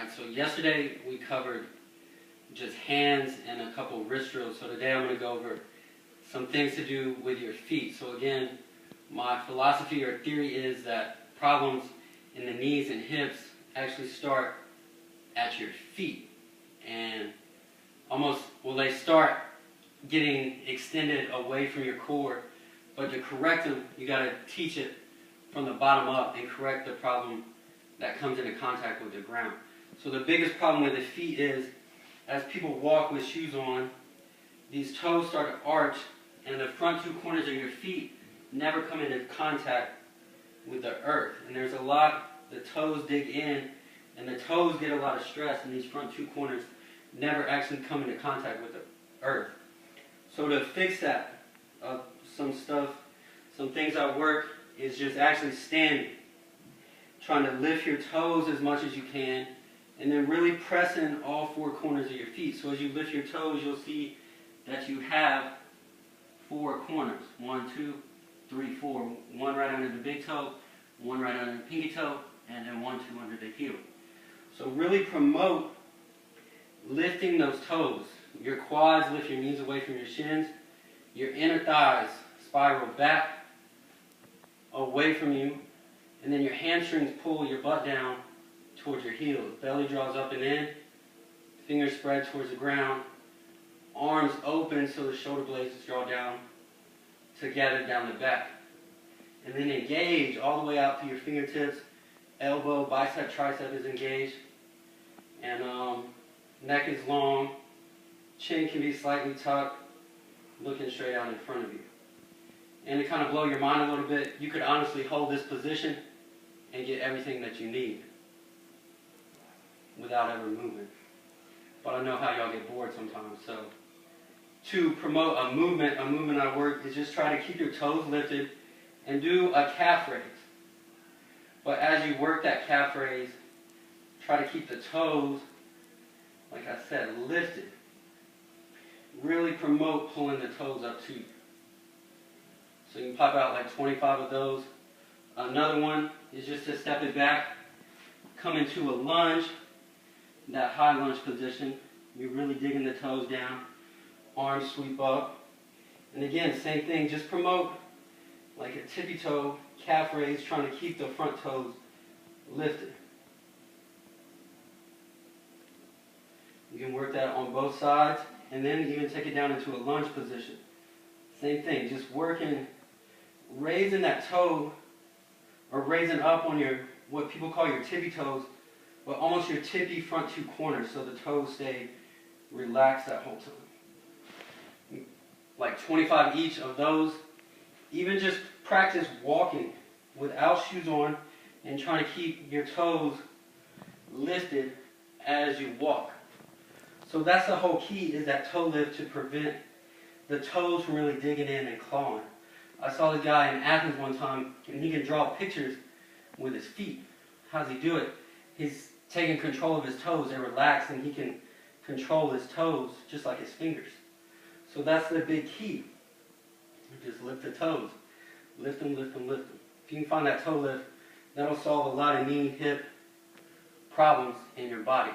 Alright, so yesterday we covered just hands and a couple wrist drills. So today I'm going to go over some things to do with your feet. So again, my philosophy or theory is that problems in the knees and hips actually start at your feet. And they start getting extended away from your core. But to correct them, you got to teach it from the bottom up and correct the problem that comes into contact with the ground. So the biggest problem with the feet is, as people walk with shoes on, these toes start to arch, and the front two corners of your feet never come into contact with the earth. And there's a lot, the toes dig in, and the toes get a lot of stress, and these front two corners never actually come into contact with the earth. So to fix that, some things I work is just actually standing, trying to lift your toes as much as you can, and then really pressing all four corners of your feet. So as you lift your toes, you'll see that you have four corners. 1, 2, 3, 4. One right under the big toe, one right under the pinky toe, and then 1, 2 under the heel. So really promote lifting those toes. Your quads lift your knees away from your shins. Your inner thighs spiral back away from you. And then your hamstrings pull your butt down towards your heels. Belly draws up and in. Fingers spread towards the ground. Arms open so the shoulder blades draw down together down the back. And then engage all the way out to your fingertips. Elbow, bicep, tricep is engaged. And neck is long. Chin can be slightly tucked, looking straight out in front of you. And to kind of blow your mind a little bit, you could honestly hold this position and get everything that you need without ever moving. But I know how y'all get bored sometimes. So to promote a movement I work is just try to keep your toes lifted and do a calf raise. But as you work that calf raise, try to keep the toes, like I said, lifted. Really promote pulling the toes up to you. So you can pop out like 25 of those. Another one is just to step it back, come into a lunge, that high lunge position. You're really digging the toes down, arms sweep up. And again, same thing, just promote like a tippy toe calf raise, trying to keep the front toes lifted. You can work that on both sides, and then even take it down into a lunge position. Same thing, just working, raising that toe, or raising up on your, what people call your tippy toes, but almost your tippy front two corners, so the toes stay relaxed that whole time. Like 25 each of those. Even just practice walking without shoes on and trying to keep your toes lifted as you walk. So that's the whole key, is that toe lift to prevent the toes from really digging in and clawing. I saw the guy in Athens one time, and he can draw pictures with his feet. How does he do it? He's taking control of his toes. They're relaxed, and he can control his toes just like his fingers. So that's the big key. Just lift the toes. Lift them, lift them, lift them. If you can find that toe lift, that'll solve a lot of knee, hip problems in your body.